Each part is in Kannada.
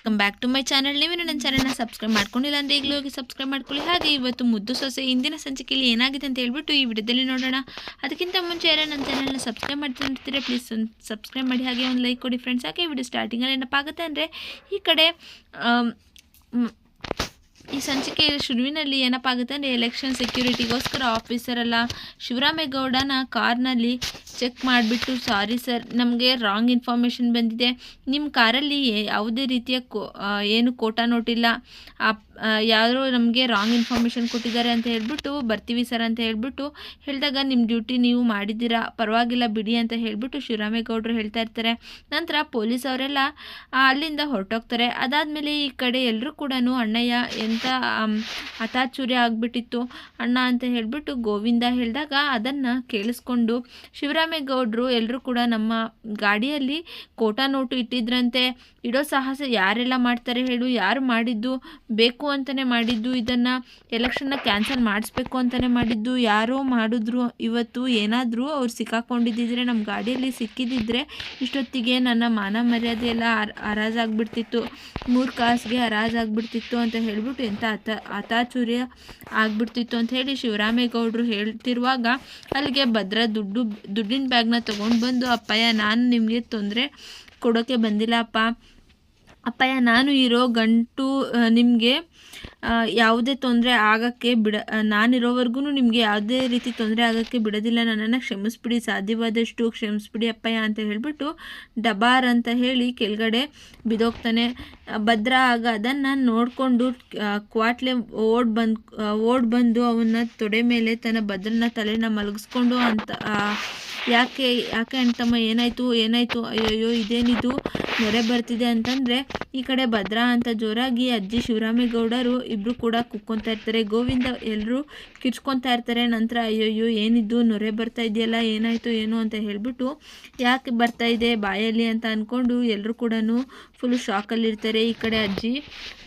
Welcome back to my channel. ನೀವು ನನ್ನ ಚಾನಲ್ನ ಸಬ್ಸ್ಕ್ರೈಬ್ ಮಾಡ್ಕೊಂಡಿಲ್ಲ ಅಂದರೆ ಈಗಲೂ ಹೋಗಿ ಸಬ್ಸ್ಕ್ರೈಬ್ ಮಾಡ್ಕೊಳ್ಳಿ. ಹಾಗೆ ಇವತ್ತು ಮುದ್ದು ಸೊಸೆ ಇಂದಿನ ಸಂಚಿಕೆಯಲ್ಲಿ ಏನಾಗಿದೆ ಅಂತ ಹೇಳ್ಬಿಟ್ಟು ಈ ವಿಡಿಯೋದಲ್ಲಿ ನೋಡೋಣ. ಅದಕ್ಕಿಂತ ಮುಂಚೆ ಯಾರು ನನ್ನ ಚಾನಲ್ನ ಸಬ್ಸ್ಕ್ರೈಬ್ ಮಾಡ್ತಿರ್ತೀರಾ ಪ್ಲೀಸ್ ಸಬ್ಸ್ಕ್ರೈಬ್ ಮಾಡಿ, ಹಾಗೆ ಒಂದು ಲೈಕ್ ಕೊಡಿ ಫ್ರೆಂಡ್ಸ್. ಹಾಗೆ ವಿಡಿಯೋ ಸ್ಟಾರ್ಟಿಂಗಲ್ಲಿ ಏನಪ್ಪ ಆಗುತ್ತೆ ಅಂದರೆ ಈ ಕಡೆ ಈ ಸಂಚಿಕೆಯ ಶುರುವಿನಲ್ಲಿ ಏನಪ್ಪ ಆಗುತ್ತೆ ಅಂದರೆ ಎಲೆಕ್ಷನ್ ಸೆಕ್ಯೂರಿಟಿಗೋಸ್ಕರ ಆಫೀಸರ್ ಎಲ್ಲ ಶಿವರಾಮೇಗೌಡನ ಕಾರ್ನಲ್ಲಿ ಚೆಕ್ ಮಾಡಿಬಿಟ್ಟು, ಸಾರಿ ಸರ್, ನಮಗೆ ರಾಂಗ್ ಇನ್ಫಾರ್ಮೇಷನ್ ಬಂದಿದೆ, ನಿಮ್ಮ ಕಾರಲ್ಲಿ ಯಾವುದೇ ರೀತಿಯ ಏನು ಕೋಟಾ ನೋಟಿಲ್ಲ, ಯಾರು ನಮಗೆ ರಾಂಗ್ ಇನ್ಫಾರ್ಮೇಷನ್ ಕೊಟ್ಟಿದ್ದಾರೆ ಅಂತ ಹೇಳ್ಬಿಟ್ಟು ಬರ್ತೀವಿ ಸರ್ ಅಂತ ಹೇಳ್ಬಿಟ್ಟು ಹೇಳಿದಾಗ, ನಿಮ್ಮ ಡ್ಯೂಟಿ ನೀವು ಮಾಡಿದ್ದೀರಾ, ಪರವಾಗಿಲ್ಲ ಬಿಡಿ ಅಂತ ಹೇಳ್ಬಿಟ್ಟು ಶಿವರಾಮೇಗೌಡರು ಹೇಳ್ತಾ ಇರ್ತಾರೆ. ನಂತರ ಪೊಲೀಸ್ ಅವರೆಲ್ಲ ಅಲ್ಲಿಂದ ಹೊರಟೋಗ್ತಾರೆ. ಅದಾದಮೇಲೆ ಈ ಕಡೆ ಎಲ್ಲರೂ ಕೂಡ ಅಣ್ಣಯ್ಯ ಎಂಥ ಹತಾಚೂರ್ಯ ಆಗಿಬಿಟ್ಟಿತ್ತು ಅಣ್ಣ ಅಂತ ಹೇಳ್ಬಿಟ್ಟು ಗೋವಿಂದ ಹೇಳಿದಾಗ ಅದನ್ನು ಕೇಳಿಸ್ಕೊಂಡು ಶಿವರಾಮೇಗೌಡರು ಎಲ್ಲರೂ ಕೂಡ ನಮ್ಮ ಗಾಡಿಯಲ್ಲಿ ಕೋಟಾ ನೋಟು ಇಟ್ಟಿದ್ರಂತೆ, ಇಡೋ ಸಾಹಸ ಯಾರೆಲ್ಲ ಮಾಡ್ತಾರೆ ಹೇಳು, ಯಾರು ಮಾಡಿದ್ದು, ಬೇಕು ಅಂತಲೇ ಮಾಡಿದ್ದು, ಇದನ್ನು ಎಲೆಕ್ಷನ್ನ ಕ್ಯಾನ್ಸಲ್ ಮಾಡಿಸ್ಬೇಕು ಅಂತಲೇ ಮಾಡಿದ್ದು, ಯಾರೋ ಮಾಡಿದ್ರು. ಇವತ್ತು ಏನಾದರೂ ಅವ್ರು ಸಿಕ್ಕಾಕೊಂಡಿದ್ದಿದ್ರೆ, ನಮ್ಮ ಗಾಡಿಯಲ್ಲಿ ಸಿಕ್ಕಿದ್ದಿದ್ರೆ ಇಷ್ಟೊತ್ತಿಗೆ ನನ್ನ ಮಾನ ಮರ್ಯಾದೆ ಎಲ್ಲ ಹರಾಜಾಗ್ಬಿಡ್ತಿತ್ತು, 3 ಕಾಸಿಗೆ ಹರಾಜಾಗ್ಬಿಡ್ತಿತ್ತು ಅಂತ ಹೇಳ್ಬಿಟ್ಟು ಎಂಥ ಹತಾಚೂರ್ಯ ಆಗ್ಬಿಡ್ತಿತ್ತು ಅಂತ ಹೇಳಿ ಶಿವರಾಮೇಗೌಡರು ಹೇಳ್ತಿರುವಾಗ ಅಲ್ಲಿಗೆ ಭದ್ರ ದುಡ್ಡಿನ ಬ್ಯಾಗ್ನ ತೊಗೊಂಡು ಬಂದು, ಅಪ್ಪಯ್ಯ ನಾನು ನಿಮಗೆ ತೊಂದರೆ ಕೊಡೋಕ್ಕೆ ಬಂದಿಲ್ಲ ಅಪ್ಪಯ್ಯ, ನಾನು ಇರೋ ಗಂಟು ನಿಮಗೆ ಯಾವುದೇ ತೊಂದರೆ ಆಗೋಕ್ಕೆ ನಾನಿರೋವರೆಗೂ ನಿಮಗೆ ಯಾವುದೇ ರೀತಿ ತೊಂದರೆ ಆಗೋಕ್ಕೆ ಬಿಡೋದಿಲ್ಲ, ನನ್ನನ್ನು ಕ್ಷಮಿಸ್ಬಿಡಿ, ಸಾಧ್ಯವಾದಷ್ಟು ಕ್ಷಮಿಸ್ಬಿಡಿ ಅಪ್ಪಯ್ಯ ಅಂತ ಹೇಳಿಬಿಟ್ಟು ಡಬಾರ್ ಅಂತ ಹೇಳಿ ಕೆಳಗಡೆ ಬಿದ್ದೋಗ್ತಾನೆ. ಭದ್ರ ಆಗ ಅದನ್ನು ನೋಡಿಕೊಂಡು ಕ್ವಾಟ್ಲೆ ಓಡ್ ಬಂದು ಅವನ ತೊಡೆ ಮೇಲೆ ತನ್ನ ಭದ್ರನ ತಲೆನ ಮಲಗಿಸ್ಕೊಂಡು, ಅಂತ ಯಾಕೆ ಅಣ್ತಮ್ಮ ಏನಾಯಿತು, ಅಯ್ಯೋ ಇದೇನಿದು ನೊರೆ ಬರ್ತಿದೆ ಅಂತಂದರೆ ಈ ಕಡೆ ಭದ್ರಾ ಅಂತ ಜೋರಾಗಿ ಅಜ್ಜಿ ಶಿವರಾಮೇಗೌಡರು ಇಬ್ಬರು ಕೂಡ ಕುಕ್ಕೊತಾ ಇರ್ತಾರೆ. ಗೋವಿಂದ ಎಲ್ಲರೂ ಕಿರ್ಚ್ಕೊತಾ ಇರ್ತಾರೆ. ನಂತರ ಅಯ್ಯೋ ಏನಿದ್ದು ನೊರೆ ಬರ್ತಾ ಇದೆಯಲ್ಲ, ಏನಾಯಿತು ಏನು ಅಂತ ಹೇಳಿಬಿಟ್ಟು ಯಾಕೆ ಬರ್ತಾ ಇದೆ ಬಾಯಲ್ಲಿ ಅಂತ ಅಂದ್ಕೊಂಡು ಎಲ್ಲರೂ ಕೂಡ ಫುಲ್ಲು ಶಾಕಲ್ಲಿರ್ತಾರೆ. ಈ ಕಡೆ ಅಜ್ಜಿ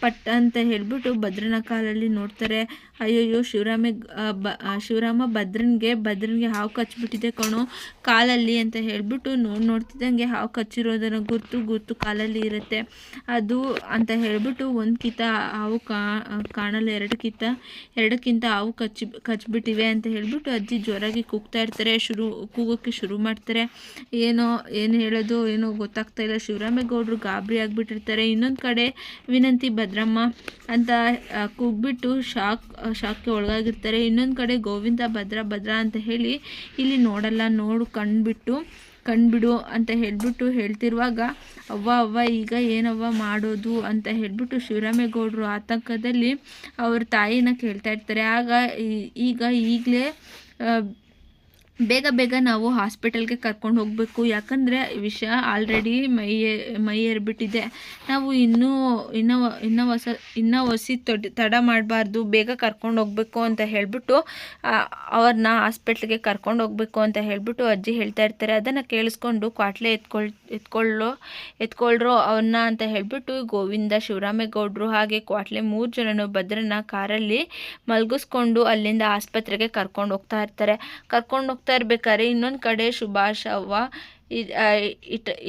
ಪಟ್ ಅಂತ ಹೇಳ್ಬಿಟ್ಟು ಭದ್ರನ ಕಾಲಲ್ಲಿ ನೋಡ್ತಾರೆ. ಅಯ್ಯೋ ಶಿವರಾಮ ಭದ್ರನಿಗೆ ಹಾವು ಕಚ್ಚಿಬಿಟ್ಟಿದೆ ಕಣೋ ಕಾಲಲ್ಲಿ ಅಂತ ಹೇಳ್ಬಿಟ್ಟು ನೋಡ್ತಿದ್ದಂಗೆ ಹಾವು ಕಚ್ಚಿರೋದನ್ನು ಗುರ್ತು ಕಾಲಲ್ಲಿ ಇರುತ್ತೆ ಅದು ಅಂತ ಹೇಳ್ಬಿಟ್ಟು ಒಂದು ಕಿತ್ತ ಹಾವು ಕಾಣಲ್ಲ, ಎರಡಕ್ಕಿಂತ ಹಾವು ಕಚ್ಚಿಬಿಟ್ಟಿವೆ ಅಂತ ಹೇಳ್ಬಿಟ್ಟು ಅಜ್ಜಿ ಜೋರಾಗಿ ಕೂಗ್ತಾ ಇರ್ತಾರೆ. ಕೂಗೋಕ್ಕೆ ಶುರು ಮಾಡ್ತಾರೆ. ಏನು ಹೇಳೋದು ಏನೋ ಗೊತ್ತಾಗ್ತಾ ಇಲ್ಲ. ಶಿವರಾಮೇಗೌಡರು ಗಾಬರಿ ಆಗಿಬಿಟ್ಟಿರ್ತಾರೆ. ಇನ್ನೊಂದು ಕಡೆ ವಿನಂತಿ ಭದ್ರಮ್ಮ ಅಂತ ಕೂಗ್ಬಿಟ್ಟು ಶಾಕ್ಗೆ ಒಳಗಾಗಿರ್ತಾರೆ. ಇನ್ನೊಂದು ಕಡೆ ಗೋವಿಂದ ಭದ್ರ ಅಂತ ಹೇಳಿ ಇಲ್ಲಿ ನೋಡಲ್ಲ, ಕಣ್ಬಿಡು ಅಂತ ಹೇಳ್ಬಿಟ್ಟು ಹೇಳ್ತಿರುವಾಗ ಅವ್ವ ಈಗ ಏನವ್ವ ಮಾಡೋದು ಅಂತ ಹೇಳ್ಬಿಟ್ಟು ಶಿವರಾಮೇಗೌಡರು ಆತಂಕದಲ್ಲಿ ಅವ್ರ ತಾಯಿನ ಕೇಳ್ತಾ ಇರ್ತಾರೆ. ಆಗ ಈಗಲೇ ಬೇಗ ನಾವು ಹಾಸ್ಪಿಟಲ್ಗೆ ಕರ್ಕೊಂಡು ಹೋಗಬೇಕು, ಯಾಕಂದರೆ ವಿಷಯ ಆಲ್ರೆಡಿ ಮೈ ಏರ್ಬಿಟ್ಟಿದೆ, ನಾವು ಇನ್ನೂ ಹೊಸಿ ತಡ ಮಾಡಬಾರ್ದು, ಬೇಗ ಕರ್ಕೊಂಡು ಹೋಗಬೇಕು ಅಂತ ಹೇಳಿಬಿಟ್ಟು ಅವ್ರನ್ನ ಹಾಸ್ಪಿಟ್ಲಿಗೆ ಕರ್ಕೊಂಡು ಹೋಗಬೇಕು ಅಂತ ಹೇಳಿಬಿಟ್ಟು ಅಜ್ಜಿ ಹೇಳ್ತಾ ಇರ್ತಾರೆ. ಅದನ್ನು ಕೇಳಿಸ್ಕೊಂಡು ಕ್ವಾಟ್ಲೆ ಎತ್ಕೊಳ್ರೋ ಅವನ್ನ ಅಂತ ಹೇಳಿಬಿಟ್ಟು ಗೋವಿಂದ, ಶಿವರಾಮೇಗೌಡರು ಹಾಗೆ ಕ್ವಾಟ್ಲೆ 3 ಜನನು ಭದ್ರನ ಕಾರಲ್ಲಿ ಮಲಗಿಸ್ಕೊಂಡು ಅಲ್ಲಿಂದ ಆಸ್ಪತ್ರೆಗೆ ಕರ್ಕೊಂಡು ಹೋಗ್ತಾ ಇರ್ತಾರೆ. ಇರ್ಬೇಕಾದ್ರೆ ಇನ್ನೊಂದು ಕಡೆ ಸುಭಾಷ್ ಅವ್ವ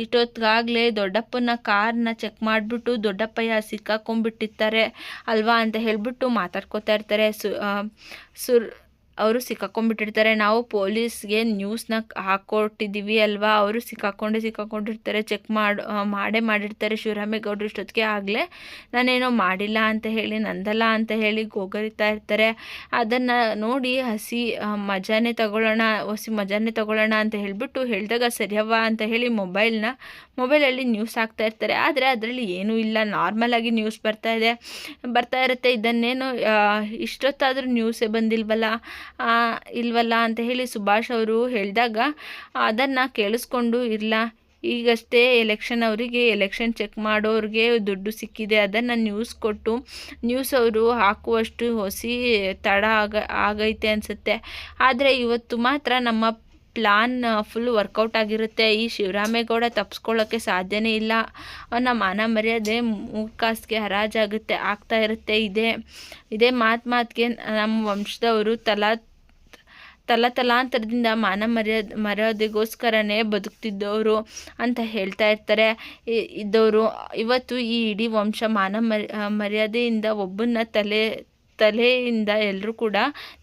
ಇಷ್ಟೊತ್ತಿಗಾಗಲೇ ದೊಡ್ಡಪ್ಪನ ಕಾರ್ನ ಚೆಕ್ ಮಾಡಿಬಿಟ್ಟು ದೊಡ್ಡಪ್ಪಯ್ಯ ಸಿಕ್ಕಾಕೊಂಡ್ಬಿಟ್ಟಿರ್ತಾರೆ ಅಲ್ವಾ ಅಂತ ಹೇಳ್ಬಿಟ್ಟು ಮಾತಾಡ್ಕೋತಾ ಇರ್ತಾರೆ. ಅವರು ಸಿಕ್ಕಾಕೊಂಡ್ಬಿಟ್ಟಿರ್ತಾರೆ. ನಾವು ಪೊಲೀಸ್ಗೆ ನ್ಯೂಸ್ನ ಹಾಕ್ಕೊಟ್ಟಿದ್ದೀವಿ ಅಲ್ವಾ, ಅವರು ಸಿಕ್ಕಾಕೊಂಡಿರ್ತಾರೆ, ಚೆಕ್ ಮಾಡಿರ್ತಾರೆ. ಶಿವರಾಮೇಗೌಡರು ಇಷ್ಟೊತ್ತಿಗೆ ಆಗಲೇ ನಾನೇನೋ ಮಾಡಿಲ್ಲ ಅಂತ ಹೇಳಿ, ನಂದಲ್ಲ ಅಂತ ಹೇಳಿ ಗೋಗರಿತಾ ಇರ್ತಾರೆ. ಅದನ್ನು ನೋಡಿ ಹಸಿ ಮಜಾನೇ ತಗೊಳ್ಳೋಣ ಅಂತ ಹೇಳಿಬಿಟ್ಟು ಹೇಳಿದಾಗ ಸರಿಯವ್ವ ಅಂತ ಹೇಳಿ ಮೊಬೈಲಲ್ಲಿ ನ್ಯೂಸ್ ಹಾಕ್ತಾ ಇರ್ತಾರೆ. ಆದರೆ ಅದರಲ್ಲಿ ಏನೂ ಇಲ್ಲ, ನಾರ್ಮಲಾಗಿ ನ್ಯೂಸ್ ಬರ್ತಾ ಇರುತ್ತೆ. ಇದನ್ನೇನು ಇಷ್ಟೊತ್ತಾದರೂ ನ್ಯೂಸೇ ಇಲ್ವಲ್ಲ ಅಂತ ಹೇಳಿ ಸುಭಾಷ್ ಅವರು ಹೇಳಿದಾಗ ಅದನ್ನು ಕೇಳಿಸ್ಕೊಂಡು, ಇಲ್ಲ ಈಗಷ್ಟೇ ಎಲೆಕ್ಷನ್ ಚೆಕ್ ಮಾಡೋರಿಗೆ ದುಡ್ಡು ಸಿಕ್ಕಿದೆ, ಅದನ್ನು ನ್ಯೂಸ್ ಅವರು ಹಾಕುವಷ್ಟು ಹೊಸಿ ತಡ ಆಗೈತೆ ಅನಿಸುತ್ತೆ. ಆದರೆ ಇವತ್ತು ಮಾತ್ರ ನಮ್ಮ ಪ್ಲಾನ್ ಫುಲ್ ವರ್ಕೌಟ್ ಆಗಿರುತ್ತೆ. ಈ ಶಿವರಾಮೇಗೌಡ ತಪ್ಪಿಸ್ಕೊಳ್ಳೋಕ್ಕೆ ಸಾಧ್ಯನೇ ಇಲ್ಲ, ಅವನ ಮಾನ ಮರ್ಯಾದೆ 3 ಕಾಸಿಗೆ ಆಗ್ತಾ ಇರುತ್ತೆ. ಇದೇ ಮಾತಿಗೆ ನಮ್ಮ ವಂಶದವರು ತಲಾಂತರದಿಂದ ಮರ್ಯಾದೆಗೋಸ್ಕರನೇ ಬದುಕ್ತಿದ್ದವರು ಅಂತ ಹೇಳ್ತಾ ಇರ್ತಾರೆ ಇದ್ದವರು. ಇವತ್ತು ಈ ಇಡೀ ವಂಶ ಮರ್ಯಾದೆಯಿಂದ ಒಬ್ಬನ ತಲೆಯಿಂದ ಎಲ್ಲರೂ ಕೂಡ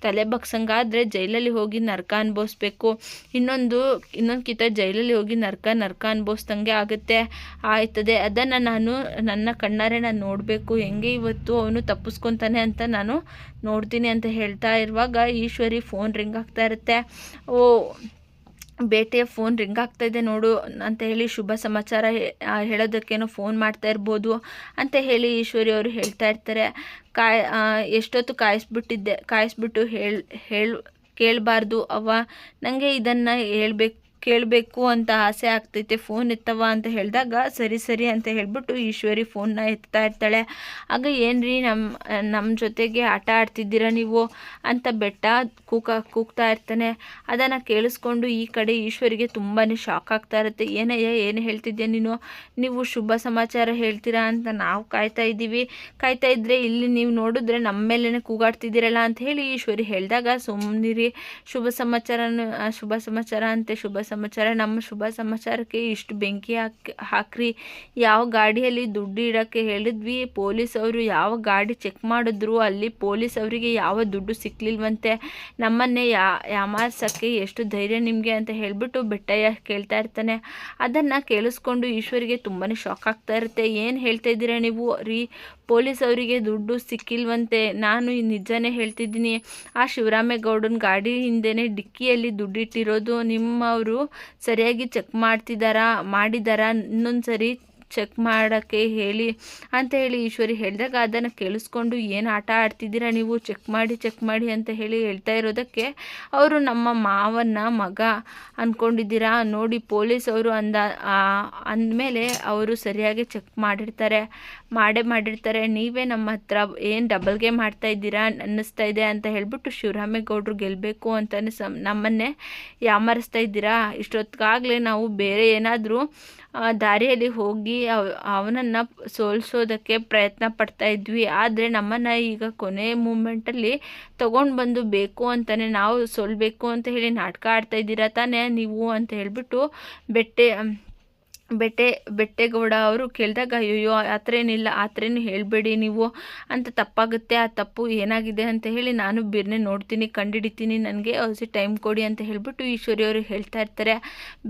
ತಲೆ ಬಗ್ಸಂಗಾದರೆ ಜೈಲಲ್ಲಿ ಹೋಗಿ ನರಕ ಅನುಭವಿಸ್ಬೇಕು. ಇನ್ನೊಂದು ಕಿತ್ತ ಜೈಲಲ್ಲಿ ಹೋಗಿ ನರಕ ಅನುಭವಿಸ್ದಂಗೆ ಆಯ್ತದೆ. ಅದನ್ನು ನಾನು ನನ್ನ ಕಣ್ಣಾರೆ ನಾನು ನೋಡಬೇಕು. ಹೆಂಗೆ ಇವತ್ತು ಅವನು ತಪ್ಪಿಸ್ಕೊತಾನೆ ಅಂತ ನಾನು ನೋಡ್ತೀನಿ ಅಂತ ಹೇಳ್ತಾ ಇರುವಾಗ ಈಶ್ವರಿ ಫೋನ್ ರಿಂಗ್ ಆಗ್ತಾ ಇರುತ್ತೆ. ಬೇಟೆಯ ಫೋನ್ ರಿಂಗ್ ಆಗ್ತಾಯಿದೆ ನೋಡು ಅಂತ ಹೇಳಿ ಶುಭ ಸಮಾಚಾರ ಹೇಳೋದಕ್ಕೇನೋ ಫೋನ್ ಮಾಡ್ತಾ ಇರ್ಬೋದು ಅಂತ ಹೇಳಿ ಈಶ್ವರಿ ಅವರು ಹೇಳ್ತಾ ಇರ್ತಾರೆ. ಎಷ್ಟೊತ್ತು ಕಾಯಿಸ್ಬಿಟ್ಟು ಕೇಳಬಾರ್ದು ಅವ್ವ, ನನಗೆ ಇದನ್ನು ಕೇಳಬೇಕು ಅಂತ ಆಸೆ ಆಗ್ತೈತೆ, ಫೋನ್ ಎತ್ತವ ಅಂತ ಹೇಳಿದಾಗ ಸರಿ ಅಂತ ಹೇಳಿಬಿಟ್ಟು ಈಶ್ವರಿ ಫೋನ್ನ ಎತ್ತಾ ಇರ್ತಾಳೆ. ಆಗ ಏನ್ರಿ ನಮ್ಮ ಜೊತೆಗೆ ಆಟ ಆಡ್ತಿದ್ದೀರಾ ನೀವು ಅಂತ ಬೆಟ್ಟ ಕೂಗ್ತಾ ಇರ್ತಾನೆ. ಅದನ್ನು ಕೇಳಿಸ್ಕೊಂಡು ಈ ಕಡೆ ಈಶ್ವರಿಗೆ ತುಂಬಾ ಶಾಕ್ ಆಗ್ತಾ ಇರುತ್ತೆ. ಏನು ಹೇಳ್ತಿದ್ಯಾ ನೀವು ಶುಭ ಸಮಾಚಾರ ಹೇಳ್ತೀರಾ ಅಂತ ನಾವು ಕಾಯ್ತಾ ಇದ್ರೆ ಇಲ್ಲಿ ನೀವು ನೋಡಿದ್ರೆ ನಮ್ಮ ಮೇಲೇ ಕೂಗಾಡ್ತಿದ್ದೀರಲ್ಲ ಅಂತ ಹೇಳಿ ಈಶ್ವರಿ ಹೇಳಿದಾಗ ಸುಮ್ಮನಿರಿ, ಶುಭ ಸಮಾಚಾರ ಅಂತೆ ನಮ್ಮ ಶುಭ ಸಮಾಚಾರಕ್ಕೆ ಇಷ್ಟು ಬೆಂಕಿ ಹಾಕ್ರಿ. ಯಾವ ಗಾಡಿಯಲ್ಲಿ ದುಡ್ಡು ಇಡೋಕ್ಕೆ ಹೇಳಿದ್ವಿ, ಪೊಲೀಸ್ ಅವರು ಯಾವ ಗಾಡಿ ಚೆಕ್ ಮಾಡಿದ್ರು ಅಲ್ಲಿ ಪೊಲೀಸ್ ಅವರಿಗೆ ಯಾವ ದುಡ್ಡು ಸಿಕ್ಲಿಲ್ವಂತೆ. ನಮ್ಮನ್ನೇ ಯಾಮಾರ್ಸಕ್ಕೆ ಎಷ್ಟು ಧೈರ್ಯ ನಿಮಗೆ ಅಂತ ಹೇಳಿಬಿಟ್ಟು ಬೆಟ್ಟಯ್ಯ ಕೇಳ್ತಾ ಇರ್ತಾನೆ. ಅದನ್ನು ಕೇಳಿಸ್ಕೊಂಡು ಈಶ್ವರಿಗೆ ತುಂಬಾ ಶಾಕ್ ಆಗ್ತಾ ಇರುತ್ತೆ. ಏನು ಹೇಳ್ತಾ ಇದ್ದೀರಾ ನೀವು ರೀ, ಪೊಲೀಸ್ ಅವರಿಗೆ ದುಡ್ಡು ಸಿಕ್ಕಿಲ್ವಂತೆ. ನಾನು ನಿಜನೇ ಹೇಳ್ತಿದ್ದೀನಿ. ಆ ಶಿವರಾಮೇಗೌಡನ ಗಾಡಿ ಹಿಂದೆನೇ ಡಿಕ್ಕಿಯಲ್ಲಿ ದುಡ್ಡಿಟ್ಟಿರೋದು. ನಿಮ್ಮವರು ಸರಿಯಾಗಿ ಚೆಕ್ ಮಾಡಿದಾರಾ ಇನ್ನೊಂದು ಸರಿ ಚೆಕ್ ಮಾಡೋಕ್ಕೆ ಹೇಳಿ ಅಂತ ಹೇಳಿ ಈಶ್ವರಿ ಹೇಳಿದಾಗ ಅದನ್ನು ಕೇಳಿಸ್ಕೊಂಡು ಏನು ಆಟ ಆಡ್ತಿದ್ದೀರಾ ನೀವು, ಚೆಕ್ ಮಾಡಿ ಅಂತ ಹೇಳಿ ಹೇಳ್ತಾ ಇರೋದಕ್ಕೆ ಅವರು ನಮ್ಮ ಮಾವನ ಮಗ ಅಂದ್ಕೊಂಡಿದ್ದೀರಾ ನೋಡಿ, ಪೊಲೀಸ್ ಅವರು ಅಂದಮೇಲೆ ಅವರು ಸರಿಯಾಗಿ ಚೆಕ್ ಮಾಡಿರ್ತಾರೆ. ನೀವೇ ನಮ್ಮ ಹತ್ರ ಏನು ಡಬಲ್ ಗೇಮ್ ಮಾಡ್ತಾ ಇದ್ದೀರಾ ಅನ್ನಿಸ್ತಾ ಇದೆ ಅಂತ ಹೇಳಿಬಿಟ್ಟು ಶಿವರಾಮೇಗೌಡರು ಗೆಲ್ಲಬೇಕು ಅಂತಲೇ ನಮ್ಮನ್ನೇ ಯಾಮರಿಸ್ತಾ ಇದ್ದೀರಾ. ಇಷ್ಟೊತ್ತಿಗಾಗಲೇ ನಾವು ಬೇರೆ ಏನಾದರೂ ದಾರಿಯಲ್ಲಿ ಹೋಗಿ ಅವನನ್ನು ಸೋಲಿಸೋದಕ್ಕೆ ಪ್ರಯತ್ನ ಪಡ್ತಾ ಇದ್ವಿ. ಆದರೆ ನಮ್ಮನ್ನು ಈಗ ಕೊನೆ ಮೂಮೆಂಟಲ್ಲಿ ತೊಗೊಂಡು ಬಂದು ಬೇಕು ಅಂತಲೇ ನಾವು ಸೋಲ್ಬೇಕು ಅಂತ ಹೇಳಿ ನಾಟಕ ಆಡ್ತಾ ಇದ್ದೀರಾ ತಾನೇ ನೀವು ಅಂತ ಹೇಳಿಬಿಟ್ಟು ಬೆಟ್ಟೇಗೌಡ ಅವರು ಕೇಳಿದಾಗ ಅಯ್ಯೋ ಆ ಥರೇನು ಹೇಳಬೇಡಿ ನೀವು ಅಂತ, ತಪ್ಪಾಗುತ್ತೆ, ಆ ತಪ್ಪು ಏನಾಗಿದೆ ಅಂತ ಹೇಳಿ ನಾನು ಬಿರ್ನೆ ನೋಡ್ತೀನಿ, ಕಂಡುಹಿಡಿತೀನಿ, ನನಗೆ ಔಸಿ ಟೈಮ್ ಕೊಡಿ ಅಂತ ಹೇಳಿಬಿಟ್ಟು ಈಶ್ವರಿ ಅವರು ಹೇಳ್ತಾ ಇರ್ತಾರೆ.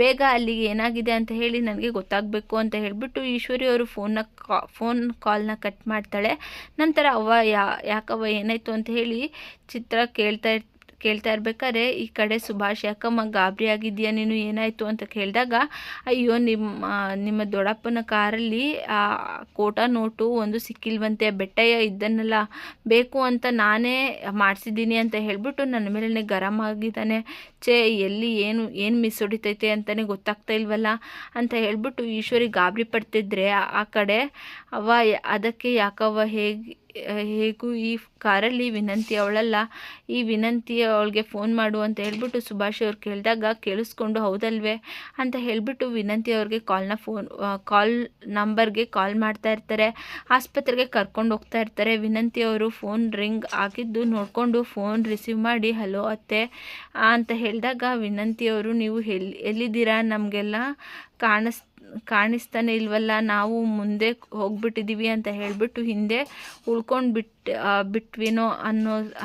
ಬೇಗ ಅಲ್ಲಿಗೆ ಏನಾಗಿದೆ ಅಂತ ಹೇಳಿ ನನಗೆ ಗೊತ್ತಾಗಬೇಕು ಅಂತ ಹೇಳಿಬಿಟ್ಟು ಈಶ್ವರಿ ಅವರು ಫೋನ್ ಕಾಲ್ನ ಕಟ್ ಮಾಡ್ತಾಳೆ. ನಂತರ ಯಾಕವ್ವ ಏನಾಯಿತು ಅಂತ ಹೇಳಿ ಚಿತ್ರ ಕೇಳ್ತಾ ಇರ್ಬೇಕಾದ್ರೆ ಈ ಕಡೆ ಸುಭಾಷ್, ಯಾಕಮ್ಮ ಗಾಬರಿ ಆಗಿದೆಯಾ ನೀನು, ಏನಾಯಿತು ಅಂತ ಕೇಳಿದಾಗ ಅಯ್ಯೋ ನಿಮ್ಮ ದೊಡ್ಡಪ್ಪನ ಕಾರಲ್ಲಿ ಕೋಟಾ ನೋಟು ಒಂದು ಸಿಕ್ಕಿಲ್ವಂತೆ, ಬೆಟ್ಟಯ್ಯ ಇದ್ದನ್ನೆಲ್ಲ ಬೇಕು ಅಂತ ನಾನೇ ಮಾಡಿಸಿದ್ದೀನಿ ಅಂತ ಹೇಳಿಬಿಟ್ಟು ನನ್ನ ಮೇಲೆ ಗರಂ ಆಗಿದ್ದಾನೆ. ಎಲ್ಲಿ ಏನು ಮಿಸ್ ಹೊಡಿತೈತೆ ಅಂತಲೇ ಗೊತ್ತಾಗ್ತಾ ಇಲ್ವಲ್ಲ ಅಂತ ಹೇಳ್ಬಿಟ್ಟು ಈಶ್ವರಿ ಗಾಬರಿ ಪಡ್ತಿದ್ರೆ ಆ ಕಡೆ ಅದಕ್ಕೆ ಯಾಕವ್ವ ಹೇಗೂ ಈ ಕಾರಲ್ಲಿ ವಿನಂತಿ ಅವಳಲ್ಲ, ಈ ವಿನಂತಿ ಅವಳಿಗೆ ಫೋನ್ ಮಾಡು ಅಂತ ಹೇಳ್ಬಿಟ್ಟು ಸುಭಾಷ್ ಅವ್ರು ಕೇಳಿದಾಗ ಕೇಳಿಸ್ಕೊಂಡು ಹೌದಲ್ವೇ ಅಂತ ಹೇಳಿಬಿಟ್ಟು ವಿನಂತಿ ಅವ್ರಿಗೆ ಕಾಲ್ ನಂಬರ್ಗೆ ಕಾಲ್ ಮಾಡ್ತಾ ಇರ್ತಾರೆ. ಆಸ್ಪತ್ರೆಗೆ ಕರ್ಕೊಂಡು ಹೋಗ್ತಾ ಇರ್ತಾರೆ. ವಿನಂತಿ ಅವರು ಫೋನ್ ರಿಂಗ್ ಆಗಿದ್ದು ನೋಡಿಕೊಂಡು ಫೋನ್ ರಿಸೀವ್ ಮಾಡಿ ಹಲೋ ಅತ್ತೆ ಅಂತ ಹೇಳಿದಾಗ ವಿನಂತಿ ಅವರು ನೀವು ಎಲ್ಲಿದ್ದೀರಾ, ನಮಗೆಲ್ಲ ಕಾಣಿಸ್ತಾನೆ ಇಲ್ವಲ್ಲ, ನಾವು ಮುಂದೆ ಹೋಗ್ಬಿಟ್ಟಿದ್ದೀವಿ ಅಂತ ಹೇಳಿಬಿಟ್ಟು ಹಿಂದೆ ಬಿಟ್ವಿನೋ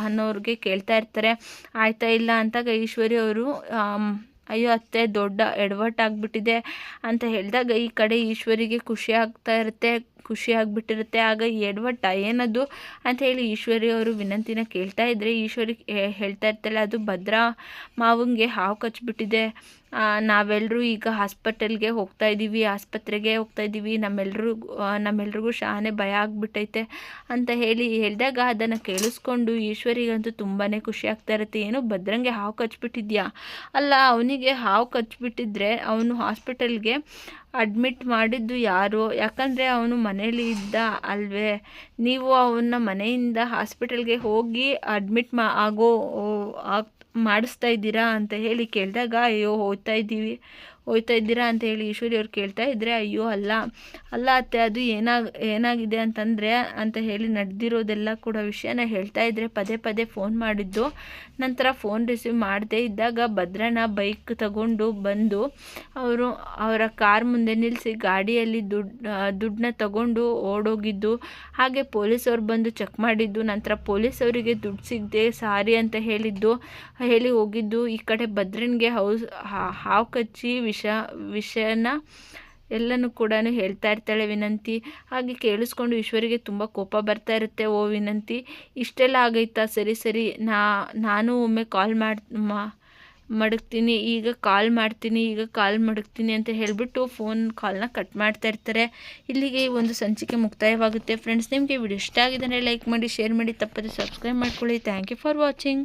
ಅನ್ನೋರಿಗೆ ಕೇಳ್ತಾ ಇರ್ತಾರೆ. ಆಯ್ತಾ ಇಲ್ಲ ಅಂತಾಗ ಈಶ್ವರಿ ಅವರು ಅಯ್ಯೋ ಅತ್ತೆ ದೊಡ್ಡ ಎಡವಟ್ಟಾಗ್ಬಿಟ್ಟಿದೆ ಅಂತ ಹೇಳಿದಾಗ ಈ ಕಡೆ ಈಶ್ವರಿಗೆ ಖುಷಿ ಆಗಿಬಿಟ್ಟಿರುತ್ತೆ. ಆಗ ಎಡವಟ್ಟ ಏನದು ಅಂತ ಹೇಳಿ ಈಶ್ವರಿ ಅವರು ವಿನಂತಿನ ಕೇಳ್ತಾ ಇದ್ದರೆ ಈಶ್ವರಿ ಹೇಳ್ತಾ ಇರ್ತಾಳೆ, ಅದು ಭದ್ರಾ ಮಾವಂಗೆ ಹಾವು ಕಚ್ಚಿಬಿಟ್ಟಿದೆ, ನಾವೆಲ್ಲರೂ ಈಗ ಆಸ್ಪತ್ರೆಗೆ ಹೋಗ್ತಾ ಇದ್ದೀವಿ, ನಮ್ಮೆಲ್ರಿಗೂ ಶಾನೆ ಭಯ ಆಗಿಬಿಟ್ಟೈತೆ ಅಂತ ಹೇಳಿದಾಗ ಅದನ್ನು ಕೇಳಿಸ್ಕೊಂಡು ಈಶ್ವರಿಗಂತೂ ತುಂಬಾ ಖುಷಿ ಆಗ್ತಾ ಇರುತ್ತೆ. ಏನು ಭದ್ರಂಗೆ ಹಾವು ಕಚ್ಚಿಬಿಟ್ಟಿದ್ಯಾ, ಅಲ್ಲ ಅವನಿಗೆ ಹಾವು ಕಚ್ಚಿಬಿಟ್ಟಿದ್ರೆ ಅವನು ಹಾಸ್ಪಿಟಲ್ಗೆ ಅಡ್ಮಿಟ್ ಮಾಡಿದ್ದು ಯಾರು, ಯಾಕಂದರೆ ಅವನು ಮನೇಲಿ ಇದ್ದ ಅಲ್ವೇ, ನೀವು ಅವನ್ನ ಮನೆಯಿಂದ ಹಾಸ್ಪಿಟಲ್ಗೆ ಹೋಗಿ ಅಡ್ಮಿಟ್ ಮಾಡಿಸ್ತಾ ಇದ್ದೀರಾ ಅಂತ ಹೇಳಿ ಕೇಳಿದಾಗ ಅಯ್ಯೋ ಹೋಯ್ತಾ ಇದ್ದೀರಾ ಅಂತ ಹೇಳಿ ಈಶ್ವರಿ ಅವ್ರು ಕೇಳ್ತಾ ಇದ್ದರೆ, ಅಯ್ಯೋ ಅಲ್ಲ ಅತ್ತೆ, ಅದು ಏನಾಗಿದೆ ಅಂತಂದರೆ ಅಂತ ಹೇಳಿ ನಡೆದಿರೋದೆಲ್ಲ ಕೂಡ ವಿಷಯನ ಹೇಳ್ತಾ ಇದ್ದರೆ ಪದೇ ಪದೇ ಫೋನ್ ಮಾಡಿದ್ದು. ನಂತರ ಫೋನ್ ರಿಸೀವ್ ಮಾಡದೇ ಇದ್ದಾಗ ಭದ್ರನ ಬೈಕ್ ತಗೊಂಡು ಬಂದು ಅವರ ಕಾರ್ ಮುಂದೆ ನಿಲ್ಲಿಸಿ ಗಾಡಿಯಲ್ಲಿ ದುಡ್ಡನ್ನ ತಗೊಂಡು ಓಡೋಗಿದ್ದು. ಹಾಗೆ ಪೊಲೀಸವ್ರು ಬಂದು ಚೆಕ್ ಮಾಡಿದ್ದು. ನಂತರ ಪೊಲೀಸವರಿಗೆ ದುಡ್ಡು ಸಿಗದೆ ಸಾರಿ ಅಂತ ಹೇಳಿ ಹೋಗಿದ್ದು. ಈ ಕಡೆ ಭದ್ರನಿಗೆ ಹಾವು ಕಚ್ಚಿ ವಿಷಯನ ಎಲ್ಲನೂ ಕೂಡ ಹೇಳ್ತಾ ಇರ್ತಾಳೆ ವಿನಂತಿ. ಹಾಗೆ ಕೇಳಿಸ್ಕೊಂಡು ಈಶ್ವರಿಗೆ ತುಂಬ ಕೋಪ ಬರ್ತಾ ಇರುತ್ತೆ. ಓ ವಿನಂತಿ, ಇಷ್ಟೆಲ್ಲ ಆಗೈತಾ, ಸರಿ ನಾನು ಒಮ್ಮೆ ಕಾಲ್ ಮಡಗ್ತೀನಿ, ಈಗ ಕಾಲ್ ಮಡಗ್ತೀನಿ ಅಂತ ಹೇಳಿಬಿಟ್ಟು ಕಾಲ್ನ ಕಟ್ ಮಾಡ್ತಾ ಇರ್ತಾರೆ. ಇಲ್ಲಿಗೆ ಈ ಒಂದು ಸಂಚಿಕೆ ಮುಕ್ತಾಯವಾಗುತ್ತೆ ಫ್ರೆಂಡ್ಸ್. ನಿಮಗೆ ವಿಡಿಯೋ ಇಷ್ಟ ಆಗಿದ್ದರೆ ಲೈಕ್ ಮಾಡಿ, ಶೇರ್ ಮಾಡಿ, ತಪ್ಪದೆ ಸಬ್ಸ್ಕ್ರೈಬ್ ಮಾಡ್ಕೊಳ್ಳಿ. Thank you for watching.